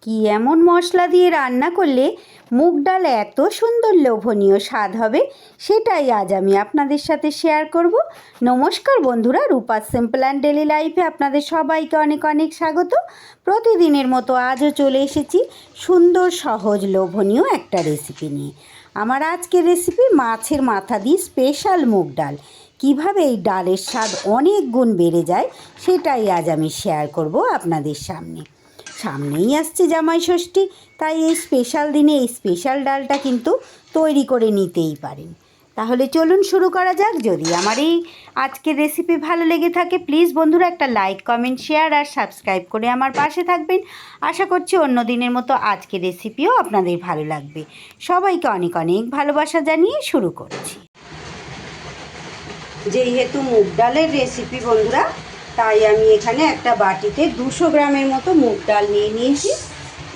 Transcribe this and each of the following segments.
কি এমন মশলা দিয়ে রান্না করলে মুগ ডাল এত সুন্দর লোভনীয় স্বাদ হবে, সেটাই আজ আমি আপনাদের সাথে শেয়ার করব। নমস্কার বন্ধুরা, রূপা সিম্পল অ্যান্ড ডেলি লাইফে আপনাদের সবাইকে অনেক অনেক স্বাগত। প্রতিদিনের মতো আজও চলে এসেছি সুন্দর সহজ লোভনীয় একটা রেসিপি নিয়ে। আমার আজকের রেসিপি মাছের মাথা দিয়ে স্পেশাল মুগ ডাল। কিভাবে এই ডালের স্বাদ অনেক গুণ বেড়ে যায় সেটাই আজ আমি শেয়ার করব আপনাদের সামনেই আসছে জামাই ষষ্ঠী, তাই এই স্পেশাল দিনে এই স্পেশাল ডালটা কিন্তু তৈরি করে নিতেই পারেন। তাহলে চলুন শুরু করা যাক। যদি আমার এই আজকের রেসিপি ভালো লেগে থাকে প্লিজ বন্ধুরা একটা লাইক, কমেন্ট, শেয়ার আর সাবস্ক্রাইব করে আমার পাশে থাকবেন। আশা করছি অন্য দিনের মতো আজকের রেসিপিও আপনাদের ভালো লাগবে। সবাইকে অনেক অনেক ভালোবাসা জানিয়ে শুরু করছি। যেহেতু মুগ ডালের রেসিপি বন্ধুরা, তাই আমি এখানে একটা বাটিতে 200 গ্রামের মতো মুগ ডাল নিয়ে নিয়েছি।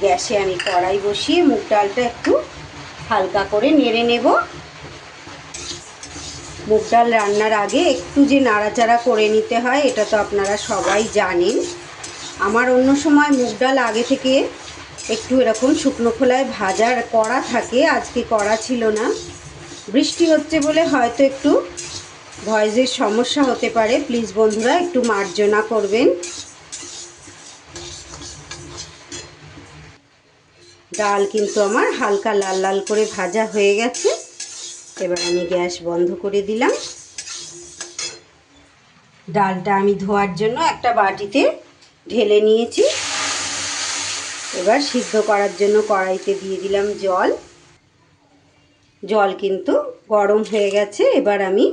গ্যাসে আমি কড়াই বসিয়ে মুগ ডালটা একটু হালকা করে নেড়ে নেব। মুগ ডাল রান্নার আগে একটু যে নাড়াচাড়া করে নিতে হয় এটা তো আপনারা সবাই জানেন। আমার অন্য সময় মুগ ডাল আগে থেকে একটু এরকম শুকনো খোলায় ভাজার করা থাকে, আজকে করা ছিল না। বৃষ্টি হচ্ছে বলে হয়তো একটু ভয়েসের সমস্যা হতে পারে, প্লিজ বন্ধুরা একটু মার্জনা করবেন। ডাল কিন্তু আমার হালকা লাল লাল করে ভাজা হয়ে গেছে। এবার আমি গ্যাস বন্ধ করে দিলাম। ডালটা আমি ধোয়ার জন্য একটা বাটিতে ঢেলে নিয়েছি। এবার সিদ্ধ করার জন্য কড়াইতে দিয়ে দিলাম জল। জল কিন্তু গরম হয়ে গেছে। এবার আমি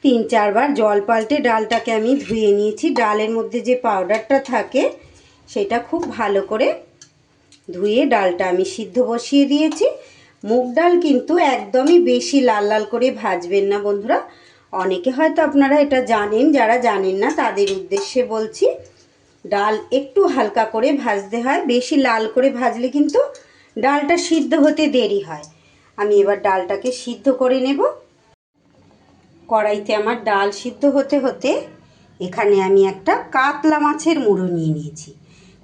3-4 বার জল পাল্টে ডালটাকে আমি ধুয়ে নিয়েছি। ডালের মধ্যে যে পাউডারটা থাকে সেটা খুব ভালো করে ধুয়ে ডালটা আমি সিদ্ধ বসিয়ে দিয়েছি। মুগ ডাল কিন্তু একদমই বেশি লাল লাল করে ভাজবেন না বন্ধুরা। অনেকে হয়তো আপনারা এটা জানেন, যারা জানেন না তাদের উদ্দেশ্যে বলছি। ডাল একটু হালকা করে ভাজতে হয়, বেশি লাল করে ভাজলে কিন্তু ডালটা সিদ্ধ হতে দেরি হয়। আমি এবার ডালটাকে সিদ্ধ করে নেব। কড়াইতে আমার ডাল সিদ্ধ হতে হতে এখানে আমি একটা কাতলা মাছের মুড়ো নিয়ে নিয়েছি।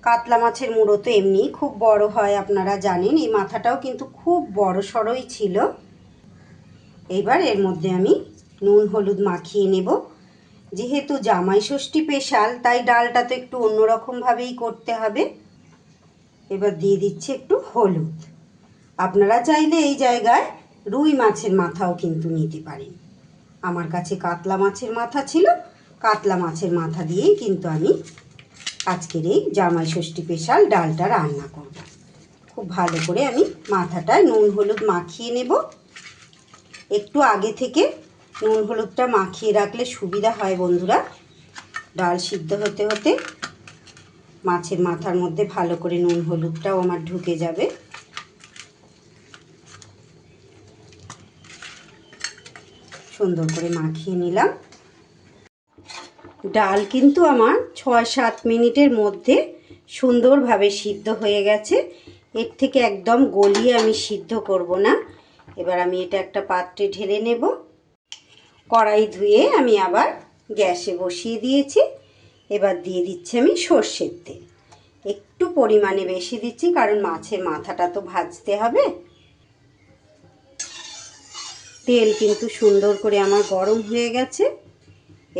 কাতলা মাছের মুড়ো তো এমনি খুব বড় হয়, আপনারা জানেন। এই মাথাটাও কিন্তু খুব বড় সড়ই ছিল। এবার এর মধ্যে আমি নুন হলুদ মাখিয়ে নেব। যেহেতু জামাই ষষ্ঠী স্পেশাল তাই ডালটা তো একটু অন্যরকমভাবেই করতে হবে। এবার দিয়ে দিচ্ছি একটু হলুদ। আপনারা চাইলে এই জায়গায় রুই মাছের মাথাও কিন্তু নিতে পারেন। আমার কাছে কাতলা মাছের মাথা ছিল, কাতলা মাছের মাথা দিয়েই কিন্তু আমি আজকের এই জামাই ষষ্ঠী স্পেশাল ডালটা রান্না করব। খুব ভালো করে আমি মাথাটায় নুন হলুদ মাখিয়ে নেব। একটু আগে থেকে নুন হলুদটা মাখিয়ে রাখলে সুবিধা হয় বন্ধুরা। ডাল সিদ্ধ হতে হতে মাছের মাথার মধ্যে ভালো করে নুন হলুদটাও আমার ঢুকে যাবে। সুন্দর করে মাখিয়ে নিলাম। ডাল কিন্তু আমার 6-7 মিনিটের মধ্যে সুন্দরভাবে সিদ্ধ হয়ে গেছে। এর থেকে একদম গলিয়ে আমি সিদ্ধ করব না। এবার আমি এটা একটা পাত্রে ঢেলে নেব। কড়াই ধুয়ে আমি আবার গ্যাসে বসিয়ে দিয়েছি। এবার দিয়ে দিচ্ছি আমি সর্ষের তেল। একটু পরিমাণে বেশি দিচ্ছি কারণ মাছের মাথাটা তো ভাজতে হবে। তেল কিন্তু সুন্দর করে আমার গরম হয়ে গেছে।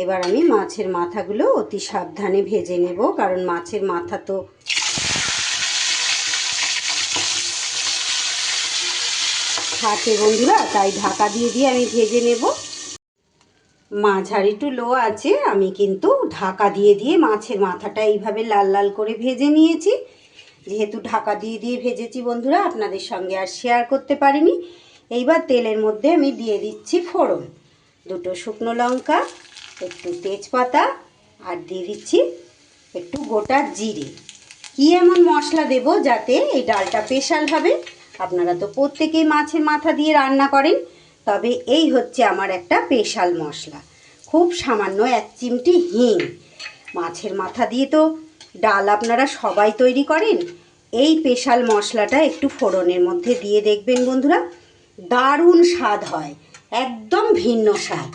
এবার আমি মাছের মাথাগুলো অতি সাবধানে ভেজে নেব, কারণ মাছের মাথা তো থাকে বন্ধুরা, তাই ঢাকা দিয়ে দিয়ে আমি ভেজে নেব। মাঝারি টু লো আছে আমি কিন্তু ঢাকা দিয়ে দিয়ে মাছের মাথাটা এইভাবে লাল লাল করে ভেজে নিয়েছি। যেহেতু ঢাকা দিয়ে দিয়ে ভেজেছি বন্ধুরা, আপনাদের সঙ্গে আর শেয়ার করতে পারিনি। এইবার তেলের মধ্যে আমি দিয়ে দিচ্ছি ফোড়ন, 2 শুকনো লঙ্কা, একটু তেজপাতা আর দিয়ে দিচ্ছি একটু গোটা জিরে। কী এমন মশলা দেব যাতে এই ডালটা স্পেশাল হবে। আপনারা তো প্রত্যেকেই মাছের মাথা দিয়ে রান্না করেন, তবে এই হচ্ছে আমার একটা স্পেশাল মশলা। খুব সামান্য 1 চিমটি হিং। মাছের মাথা দিয়ে তো ডাল আপনারা সবাই তৈরি করেন, এই স্পেশাল মশলাটা একটু ফোড়নের মধ্যে দিয়ে দেখবেন বন্ধুরা, দারুণ স্বাদ হয়, একদম ভিন্ন স্বাদ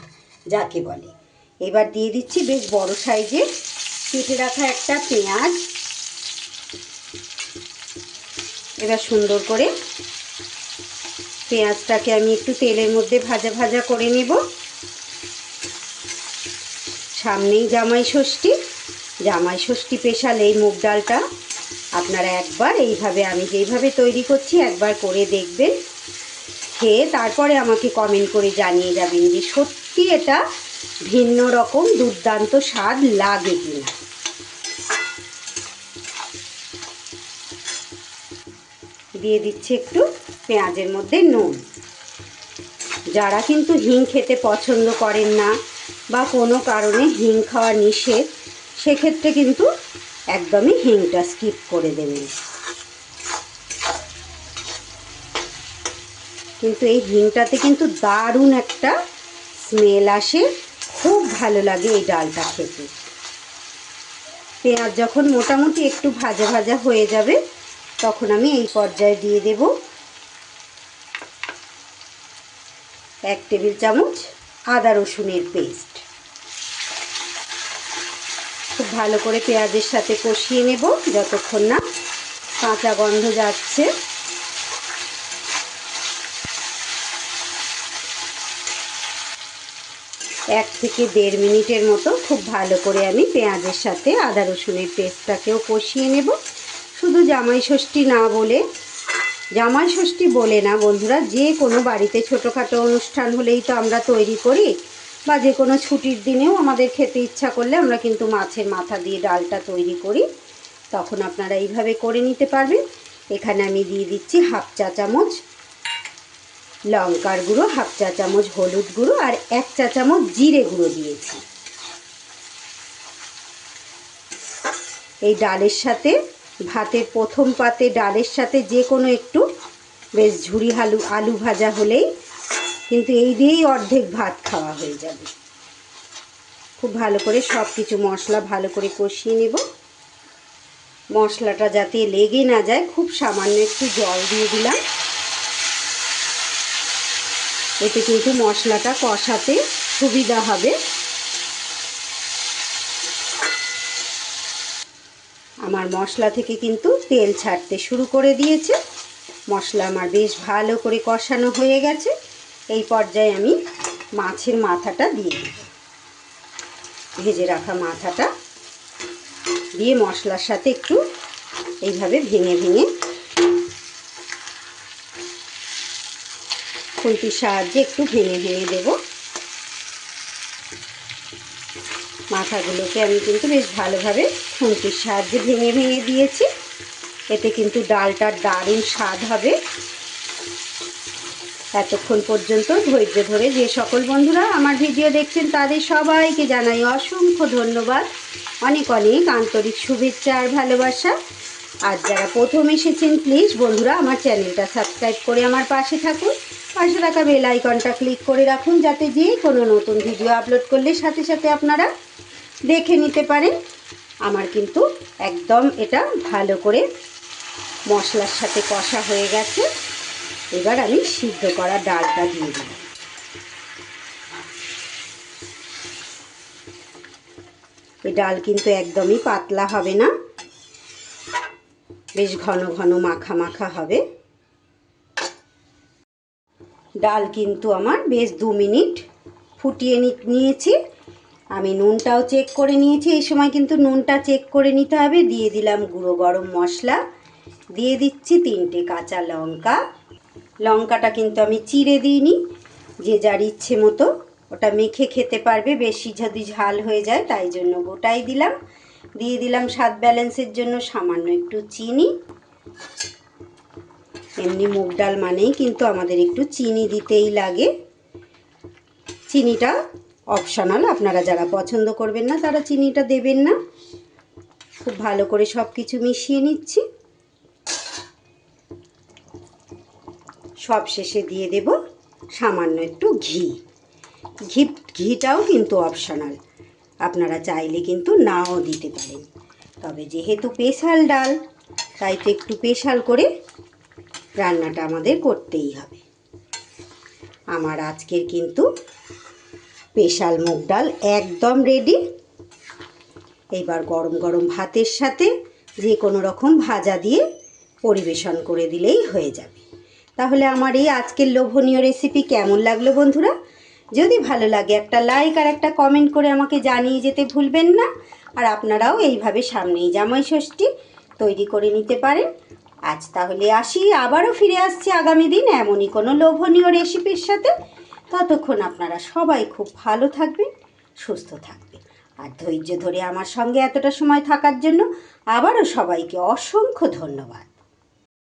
যাকে বলে। এবার দিয়ে দিচ্ছি বেশ বড় সাইজের কেটে রাখা একটা পেঁয়াজ। এবার সুন্দর করে পেঁয়াজটাকে আমি একটু তেলের মধ্যে ভাজা ভাজা করে নেব। সামনেই জামাই ষষ্ঠী, জামাই ষষ্ঠী স্পেশাল এই মুগ ডালটা আপনারা একবার এইভাবে আমি যেইভাবে তৈরি করছি একবার করে দেখবেন, খেয়ে তারপরে আমাকে কমেন্ট করে জানিয়ে যাবেন যে সত্যি এটা ভিন্ন রকম দুর্দান্ত স্বাদ লাগে কিনা। দিয়ে দিচ্ছি একটু পেঁয়াজের মধ্যে নুন। যারা কিন্তু হিং খেতে পছন্দ করেন না বা কোনো কারণে হিং খাওয়া নিষেধ, সেক্ষেত্রে কিন্তু একদমই হিংটা স্কিপ করে দেবেন। কিন্তু এই হিংটাতে কিন্তু দারুণ একটা স্মেল আসে, খুব ভালো লাগে এই ডালটা খেতে। পেঁয়াজ যখন মোটামুটি একটু ভাজা ভাজা হয়ে যাবে তখন আমি এই পর্যায়ে দিয়ে দেব 1 টেবিল চামচ আদা রসুনের পেস্ট। খুব ভালো করে পেঁয়াজের সাথে কষিয়ে নেব যতক্ষণ না কাঁচা গন্ধ যাচ্ছে। এক থেকে 1.5 মিনিটের মতো খুব ভালো করে আমি পেঁয়াজের সাথে আদা রসুনের পেস্টটাকেও কষিয়ে নেব। শুধু জামাই ষষ্ঠী না বলে, জামাই ষষ্ঠী বলে না বন্ধুরা, যে কোনো বাড়িতে ছোটোখাটো অনুষ্ঠান হলেই তো আমরা তৈরি করি, বা যে কোনো ছুটির দিনেও আমাদের খেতে ইচ্ছা করলে আমরা কিন্তু মাছের মাথা দিয়ে ডালটা তৈরি করি, তখন আপনারা এইভাবে করে নিতে পারবেন। এখানে আমি দিয়ে দিচ্ছি 1/2 চা চামচ লঙ্কার গুঁড়ো, 1/2 চা চামচ হলুদ গুঁড়ো আর 1 চা চামচ জিরে গুঁড়ো দিয়েছি। এই ডালের সাথে, ভাতের প্রথম পাতে ডালের সাথে যে কোনো একটু বেশ ঝুরি আলু ভাজা হলেই কিন্তু এই দিয়েই অর্ধেক ভাত খাওয়া হয়ে যাবে। খুব ভালো করে সব কিছু মশলা ভালো করে কষিয়ে নেব। মশলাটা যাতে লেগে না যায় খুব সামান্য একটু জল দিয়ে দিলাম, এতে কিন্তু মশলাটা কষাতে সুবিধা হবে। আমার মশলা থেকে কিন্তু তেল ছাড়তে শুরু করে দিয়েছে। মশলা আমার বেশ ভালো করে কষানো হয়ে গেছে। এই পর্যায়ে আমি মাছের মাথাটা দিয়ে দেব। ভেজে রাখা মাথাটা দিয়ে মশলার সাথে একটু এইভাবে ভেঙে ভেঙে খুন্তির সাহায্যে একটু ভেঙে ভেঙে দেব। মাথাগুলোকে আমি কিন্তু বেশ ভালোভাবে খুন্তির সাহায্যে ভেঙে ভেঙে দিয়েছি। এতে কিন্তু ডালটার দারুণ স্বাদ হবে। এতক্ষণ পর্যন্ত ধৈর্য ধরে যে সকল বন্ধুরা আমার ভিডিও দেখছেন তাদের সবাইকে জানাই অসংখ্য ধন্যবাদ, অনেক অনেক আন্তরিক শুভেচ্ছা আর ভালোবাসা। আর যারা প্রথম এসেছেন প্লিজ বন্ধুরা আমার চ্যানেলটা সাবস্ক্রাইব করে আমার পাশে থাকুন। পাশে থাকা বেল আইকনটা ক্লিক করে রাখুন যাতে যে কোনো নতুন ভিডিও আপলোড করলে সাথে সাথে আপনারা দেখে নিতে পারেন। আমার কিন্তু একদম এটা ভালো করে মশলার সাথে কষা হয়ে গেছে। এবার আমি সিদ্ধ করা ডালটা দিয়ে দিই। এই ডাল কিন্তু একদমই পাতলা হবে না, বেশ ঘন ঘন মাখা মাখা হবে। ডাল কিন্তু আমার বেশ 2 মিনিট ফুটিয়ে নিয়েছি। আমি নুনটাও চেক করে নিয়েছি। এই সময় কিন্তু নুনটা চেক করে নিতে হবে। দিয়ে দিলাম গুঁড়ো গরম মশলা, দিয়ে দিচ্ছি 3টে কাঁচা লঙ্কা। লঙ্কাটা কিন্তু আমি চিড়ে দিইনি, যে যার ইচ্ছে মতো ওটা মেখে খেতে পারবে। বেশি যদি ঝাল হয়ে যায় তাই জন্য গোটাই দিলাম। দিয়ে দিলাম স্বাদ ব্যালেন্সের জন্য সামান্য একটু চিনি। এমনি মুগ ডাল মানেই কিন্তু আমাদের একটু চিনি দিতেই লাগে। চিনিটা অপশনাল, আপনারা যারা পছন্দ করবেন না তারা চিনিটা দেবেন না। খুব ভালো করে সব কিছু মিশিয়ে নিচ্ছি। সব শেষে দিয়ে দেব সামান্য একটু ঘি। ঘিটাও কিন্তু অপশনাল, আপনারা চাইলে কিন্তু নাও দিতে পারেন। তবে যেহেতু স্পেশাল ডাল তাই তো একটু স্পেশাল করে রান্নাটা আমাদের করতেই হবে। আমার আজকের কিন্তু স্পেশাল মুগ ডাল একদম রেডি। এবার গরম গরম ভাতের সাথে যে কোনো রকম ভাজা দিয়ে পরিবেশন করে দিলেই হয়ে যাবে। তাহলে আমার এই আজকের লোভনীয় রেসিপি কেমন লাগলো বন্ধুরা? যদি ভালো লাগে একটা লাইক আর একটা কমেন্ট করে আমাকে জানিয়ে যেতে ভুলবেন না। আর আপনারাও এইভাবে সামনেই জামাই ষষ্ঠী তৈরি করে নিতে পারেন। আজ তাহলে আসি, আবারও ফিরে আসছি আগামী দিন এমনই কোনো লোভনীয় রেসিপির সাথে। ততক্ষণ আপনারা সবাই খুব ভালো থাকবেন, সুস্থ থাকবেন। আর ধৈর্য ধরে আমার সঙ্গে এতটা সময় থাকার জন্য আবারও সবাইকে অসংখ্য ধন্যবাদ।